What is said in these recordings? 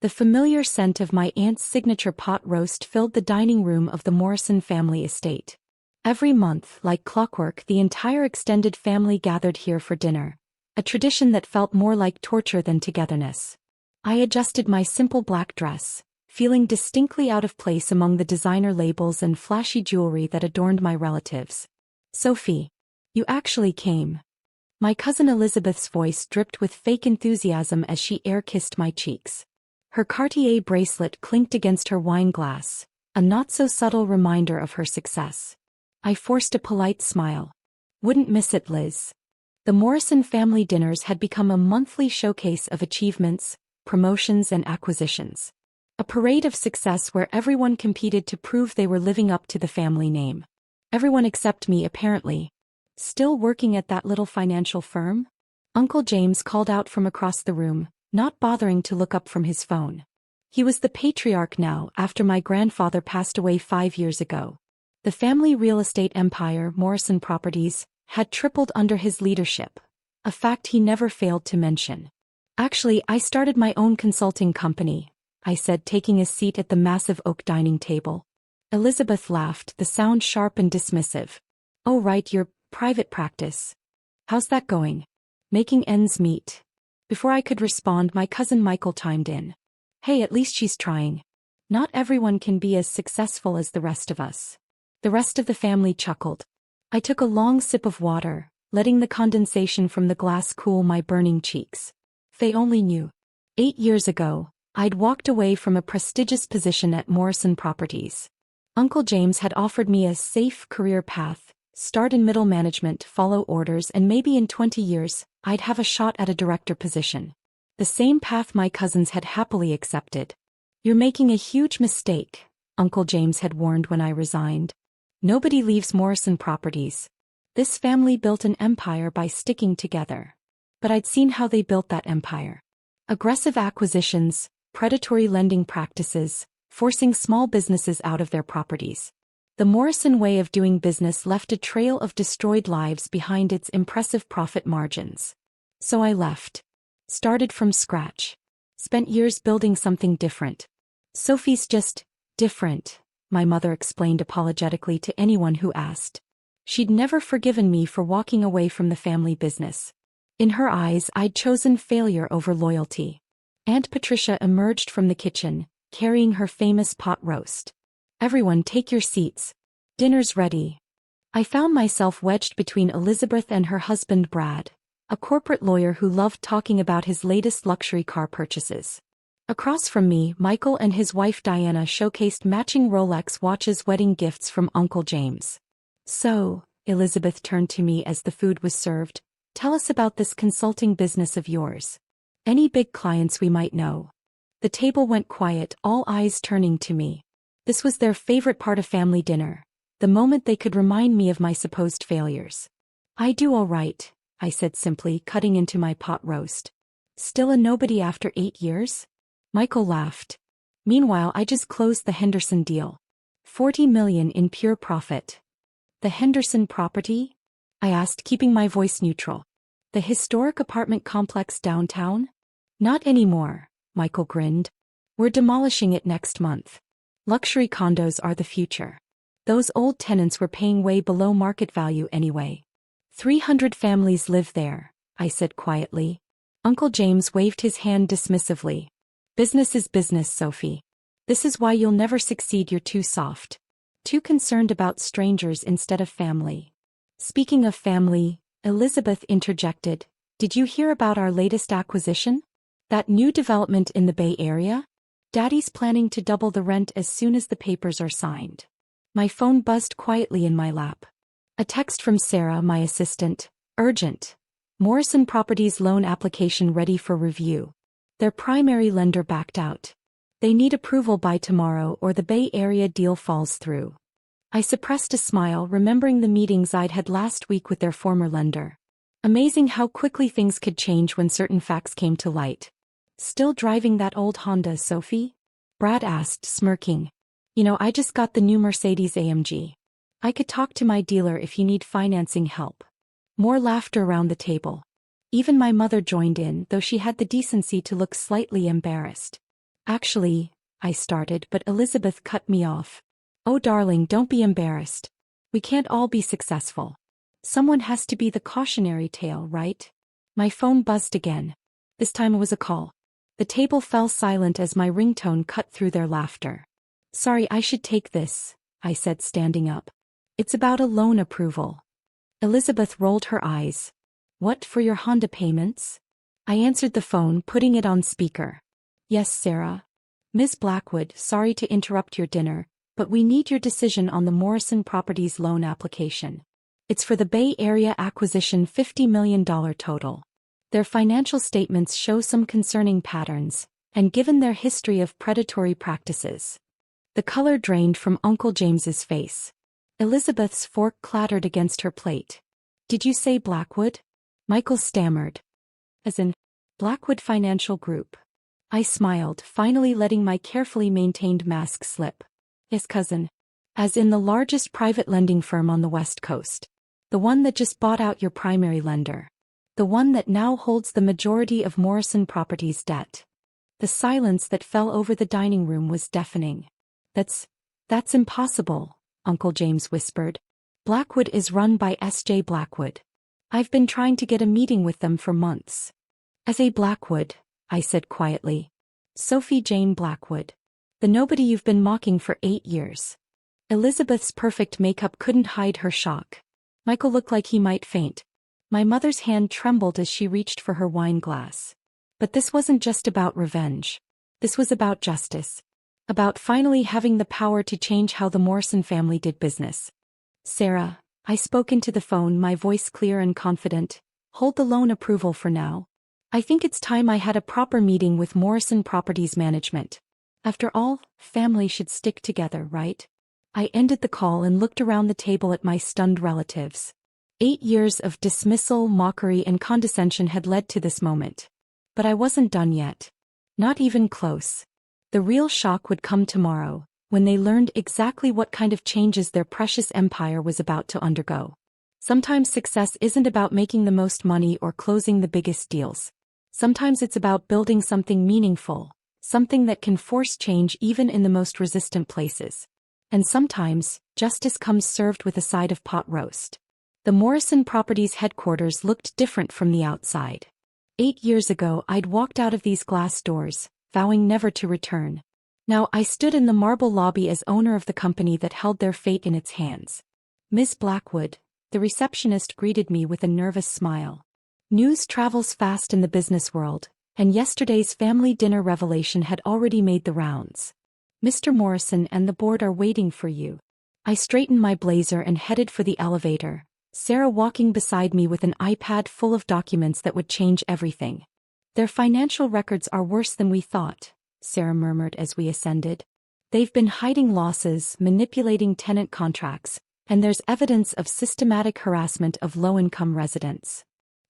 The familiar scent of my aunt's signature pot roast filled the dining room of the Morrison family estate. Every month, like clockwork, the entire extended family gathered here for dinner, a tradition that felt more like torture than togetherness. I adjusted my simple black dress, feeling distinctly out of place among the designer labels and flashy jewelry that adorned my relatives. "Sophie, you actually came." My cousin Elizabeth's voice dripped with fake enthusiasm as she air-kissed my cheeks. Her Cartier bracelet clinked against her wine glass, a not-so-subtle reminder of her success. I forced a polite smile. "Wouldn't miss it, Liz." The Morrison family dinners had become a monthly showcase of achievements, promotions and acquisitions. A parade of success where everyone competed to prove they were living up to the family name. Everyone except me, apparently. Still working at that little financial firm? Uncle James called out from across the room, not bothering to look up from his phone. He was the patriarch now after my grandfather passed away 5 years ago. The family real estate empire, Morrison Properties, had tripled under his leadership, a fact he never failed to mention. "Actually, I started my own consulting company," I said, taking a seat at the massive oak dining table. Elizabeth laughed, the sound sharp and dismissive. "Oh right, your private practice. How's that going? Making ends meet?" Before I could respond, my cousin Michael chimed in. "Hey, at least she's trying. Not everyone can be as successful as the rest of us." The rest of the family chuckled. I took a long sip of water, letting the condensation from the glass cool my burning cheeks. They only knew. 8 years ago, I'd walked away from a prestigious position at Morrison Properties. Uncle James had offered me a safe career path, start in middle management, follow orders, and maybe in 20 years, I'd have a shot at a director position. The same path my cousins had happily accepted. "You're making a huge mistake," Uncle James had warned when I resigned. "Nobody leaves Morrison Properties. This family built an empire by sticking together." But I'd seen how they built that empire. Aggressive acquisitions, predatory lending practices, forcing small businesses out of their properties. The Morrison way of doing business left a trail of destroyed lives behind its impressive profit margins. So I left. Started from scratch. Spent years building something different. "Sophie's just different," my mother explained apologetically to anyone who asked. She'd never forgiven me for walking away from the family business. In her eyes, I'd chosen failure over loyalty. Aunt Patricia emerged from the kitchen, carrying her famous pot roast. "Everyone take your seats. Dinner's ready." I found myself wedged between Elizabeth and her husband Brad, a corporate lawyer who loved talking about his latest luxury car purchases. Across from me, Michael and his wife Diana showcased matching Rolex watches, wedding gifts from Uncle James. "So," Elizabeth turned to me as the food was served, "tell us about this consulting business of yours. Any big clients we might know?" The table went quiet, all eyes turning to me. This was their favorite part of family dinner, the moment they could remind me of my supposed failures. "I do all right," I said simply, cutting into my pot roast. "Still a nobody after 8 years?" Michael laughed. "Meanwhile, I just closed the Henderson deal. 40 million in pure profit." "The Henderson property?" I asked, keeping my voice neutral. "The historic apartment complex downtown?" "Not anymore," Michael grinned. "We're demolishing it next month. Luxury condos are the future. Those old tenants were paying way below market value anyway. 300 families live there," I said quietly. Uncle James waved his hand dismissively. "Business is business, Sophie. This is why you'll never succeed. You're too soft. Too concerned about strangers instead of family." "Speaking of family," Elizabeth interjected, "did you hear about our latest acquisition? That new development in the Bay Area? Daddy's planning to double the rent as soon as the papers are signed." My phone buzzed quietly in my lap. A text from Sarah, my assistant. "Urgent. Morrison Properties loan application ready for review. Their primary lender backed out. They need approval by tomorrow or the Bay Area deal falls through." I suppressed a smile, remembering the meetings I'd had last week with their former lender. Amazing how quickly things could change when certain facts came to light. "Still driving that old Honda, Sophie?" Brad asked, smirking. I just got the new Mercedes AMG. I could talk to my dealer if you need financing help." More laughter around the table. Even my mother joined in, though she had the decency to look slightly embarrassed. Actually, I started, but Elizabeth cut me off. Oh darling, don't be embarrassed. We can't all be successful. Someone has to be the cautionary tale, right? My phone buzzed again. This time it was a call. The table fell silent as my ringtone cut through their laughter. Sorry, I should take this, I said, standing up. It's about a loan approval. Elizabeth rolled her eyes. What, for your Honda payments? I answered the phone, putting it on speaker. Yes, Sarah. Ms. Blackwood, sorry to interrupt your dinner, but we need your decision on the Morrison Properties loan application. It's for the Bay Area acquisition, $50 million total. Their financial statements show some concerning patterns, and given their history of predatory practices. The color drained from Uncle James's face. Elizabeth's fork clattered against her plate. Did you say Blackwood? Michael stammered. As in, Blackwood Financial Group. I smiled, finally letting my carefully maintained mask slip. Yes, cousin. As in the largest private lending firm on the West Coast. The one that just bought out your primary lender. The one that now holds the majority of Morrison Properties debt. The silence that fell over the dining room was deafening. That's impossible, Uncle James whispered. Blackwood is run by S.J. Blackwood. I've been trying to get a meeting with them for months. S.A. Blackwood, I said quietly. Sophie Jane Blackwood. The nobody you've been mocking for 8 years. Elizabeth's perfect makeup couldn't hide her shock. Michael looked like he might faint. My mother's hand trembled as she reached for her wine glass. But this wasn't just about revenge. This was about justice. About finally having the power to change how the Morrison family did business. Sarah, I spoke into the phone, my voice clear and confident. Hold the loan approval for now. I think it's time I had a proper meeting with Morrison Properties Management. After all, family should stick together, right? I ended the call and looked around the table at my stunned relatives. 8 years of dismissal, mockery, and condescension had led to this moment. But I wasn't done yet. Not even close. The real shock would come tomorrow, when they learned exactly what kind of changes their precious empire was about to undergo. Sometimes success isn't about making the most money or closing the biggest deals. Sometimes it's about building something meaningful, something that can force change even in the most resistant places. And sometimes, justice comes served with a side of pot roast. The Morrison Properties headquarters looked different from the outside. 8 years ago I'd walked out of these glass doors, vowing never to return. Now I stood in the marble lobby as owner of the company that held their fate in its hands. Miss Blackwood, the receptionist greeted me with a nervous smile. News travels fast in the business world, and yesterday's family dinner revelation had already made the rounds. Mr. Morrison and the board are waiting for you. I straightened my blazer and headed for the elevator, Sarah walking beside me with an iPad full of documents that would change everything. Their financial records are worse than we thought, Sarah murmured as we ascended. They've been hiding losses, manipulating tenant contracts, and there's evidence of systematic harassment of low-income residents.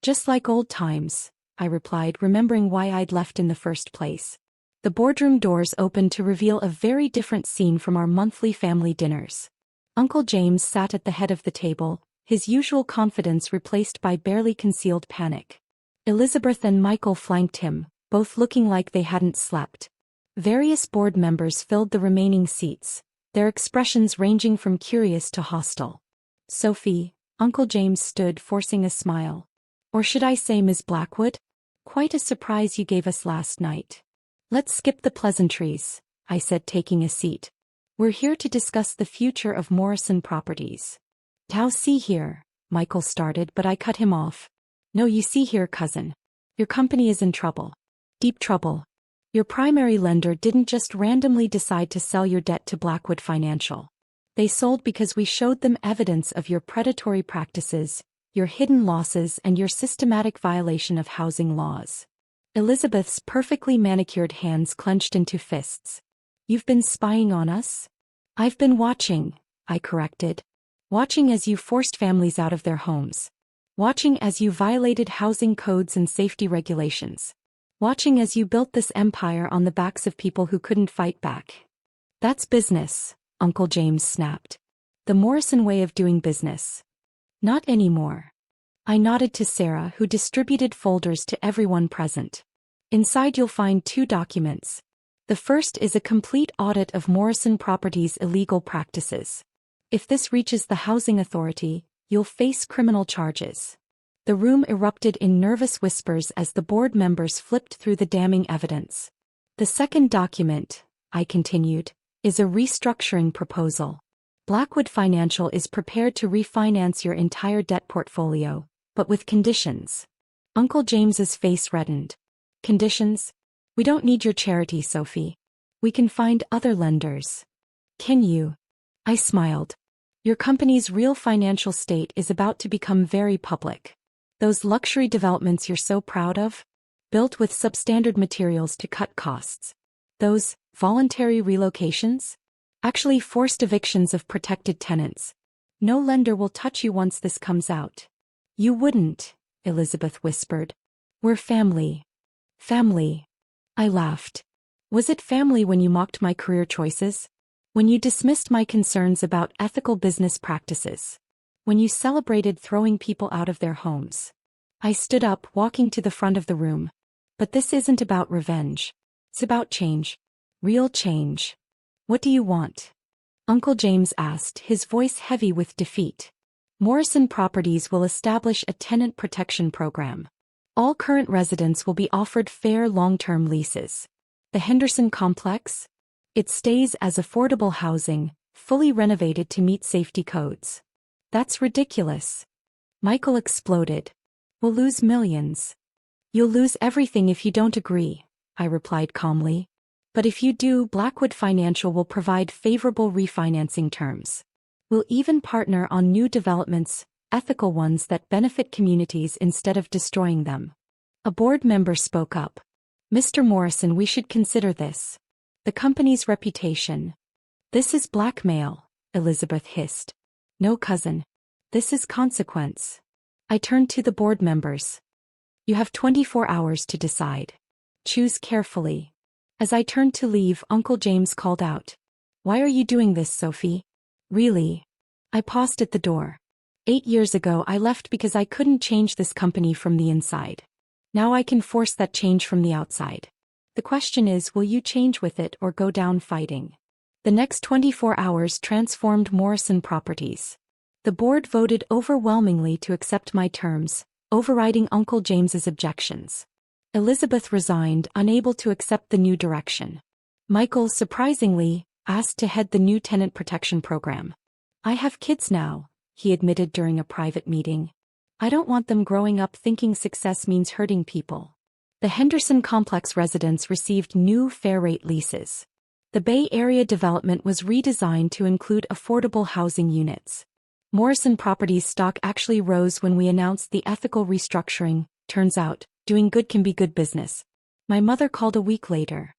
Just like old times, I replied, remembering why I'd left in the first place. The boardroom doors opened to reveal a very different scene from our monthly family dinners. Uncle James sat at the head of the table, his usual confidence replaced by barely concealed panic. Elizabeth and Michael flanked him, both looking like they hadn't slept. Various board members filled the remaining seats, their expressions ranging from curious to hostile. Sophie, Uncle James stood, forcing a smile. Or should I say Ms. Blackwood? Quite a surprise you gave us last night. Let's skip the pleasantries, I said, taking a seat. We're here to discuss the future of Morrison Properties. Now see here, Michael started, but I cut him off. No, you see here, cousin. Your company is in trouble. Deep trouble. Your primary lender didn't just randomly decide to sell your debt to Blackwood Financial. They sold because we showed them evidence of your predatory practices, your hidden losses, and your systematic violation of housing laws. Elizabeth's perfectly manicured hands clenched into fists. You've been spying on us? I've been watching, I corrected. Watching as you forced families out of their homes. Watching as you violated housing codes and safety regulations. Watching as you built this empire on the backs of people who couldn't fight back. That's business, Uncle James snapped. The Morrison way of doing business. Not anymore. I nodded to Sarah, who distributed folders to everyone present. Inside you'll find 2 documents. The first is a complete audit of Morrison Properties' illegal practices. If this reaches the housing authority, you'll face criminal charges. The room erupted in nervous whispers as the board members flipped through the damning evidence. The second document, I continued, is a restructuring proposal. Blackwood Financial is prepared to refinance your entire debt portfolio, but with conditions. Uncle James's face reddened. Conditions? We don't need your charity, Sophie. We can find other lenders. Can you? I smiled. Your company's real financial state is about to become very public. Those luxury developments you're so proud of? Built with substandard materials to cut costs. Those voluntary relocations? Actually forced evictions of protected tenants. No lender will touch you once this comes out. You wouldn't, Elizabeth whispered. We're family. Family. I laughed. Was it family when you mocked my career choices? When you dismissed my concerns about ethical business practices? When you celebrated throwing people out of their homes? I stood up, walking to the front of the room. But this isn't about revenge. It's about change. Real change. What do you want? Uncle James asked, his voice heavy with defeat. Morrison Properties will establish a tenant protection program. All current residents will be offered fair long-term leases. The Henderson complex? It stays as affordable housing, fully renovated to meet safety codes. That's ridiculous. Michael exploded. We'll lose millions. You'll lose everything if you don't agree, I replied calmly. But if you do, Blackwood Financial will provide favorable refinancing terms. We'll even partner on new developments, ethical ones that benefit communities instead of destroying them. A board member spoke up. Mr. Morrison, we should consider this. The company's reputation. This is blackmail, Elizabeth hissed. No, cousin. This is consequence. I turned to the board members. You have 24 hours to decide. Choose carefully. As I turned to leave, Uncle James called out. Why are you doing this, Sophie? Really? I paused at the door. 8 years ago I left because I couldn't change this company from the inside. Now I can force that change from the outside. The question is, will you change with it or go down fighting? The next 24 hours transformed Morrison Properties. The board voted overwhelmingly to accept my terms, overriding Uncle James's objections. Elizabeth resigned, unable to accept the new direction. Michael, surprisingly, asked to head the new tenant protection program. I have kids now, he admitted during a private meeting. I don't want them growing up thinking success means hurting people. The Henderson complex residents received new fair-rate leases. The Bay Area development was redesigned to include affordable housing units. Morrison Properties stock actually rose when we announced the ethical restructuring. Turns out, doing good can be good business. My mother called a week later.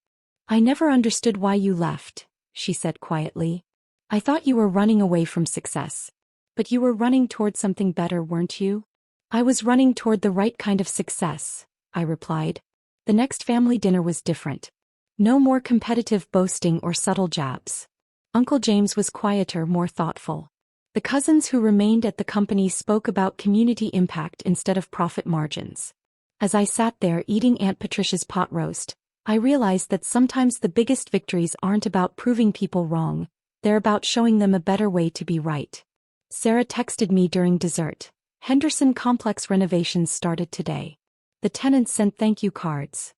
I never understood why you left, she said quietly. I thought you were running away from success. But you were running toward something better, weren't you? I was running toward the right kind of success, I replied. The next family dinner was different. No more competitive boasting or subtle jabs. Uncle James was quieter, more thoughtful. The cousins who remained at the company spoke about community impact instead of profit margins. As I sat there eating Aunt Patricia's pot roast, I realized that sometimes the biggest victories aren't about proving people wrong, they're about showing them a better way to be right. Sarah texted me during dessert. Henderson complex renovations started today. The tenants sent thank you cards.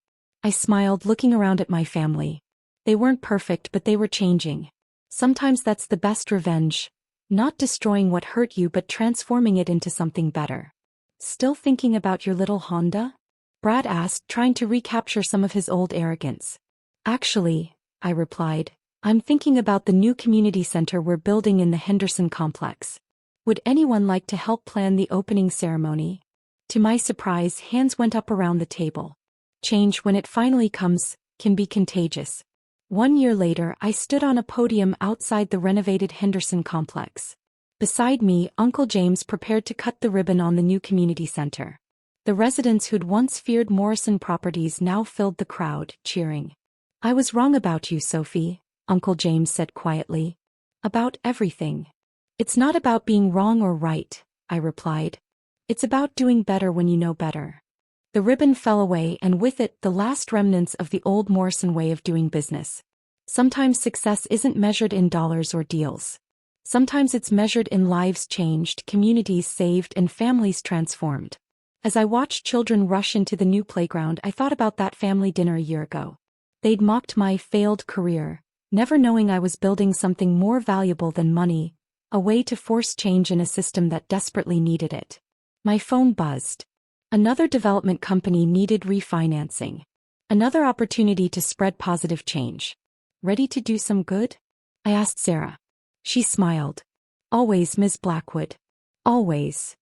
I smiled, looking around at my family. They weren't perfect, but they were changing. Sometimes that's the best revenge. Not destroying what hurt you but transforming it into something better. Still thinking about your little Honda? Brad asked, trying to recapture some of his old arrogance. Actually, I replied, I'm thinking about the new community center we're building in the Henderson complex. Would anyone like to help plan the opening ceremony? To my surprise, hands went up around the table. Change, when it finally comes, can be contagious. 1 year later, I stood on a podium outside the renovated Henderson complex. Beside me, Uncle James prepared to cut the ribbon on the new community center. The residents who'd once feared Morrison Properties now filled the crowd, cheering. I was wrong about you, Sophie, Uncle James said quietly. About everything. It's not about being wrong or right, I replied. It's about doing better when you know better. The ribbon fell away and with it the last remnants of the old Morrison way of doing business. Sometimes success isn't measured in dollars or deals. Sometimes it's measured in lives changed, communities saved, and families transformed. As I watched children rush into the new playground, I thought about that family dinner a year ago. They'd mocked my failed career, never knowing I was building something more valuable than money, a way to force change in a system that desperately needed it. My phone buzzed. Another development company needed refinancing. Another opportunity to spread positive change. Ready to do some good? I asked Sarah. She smiled. Always, Ms. Blackwood. Always.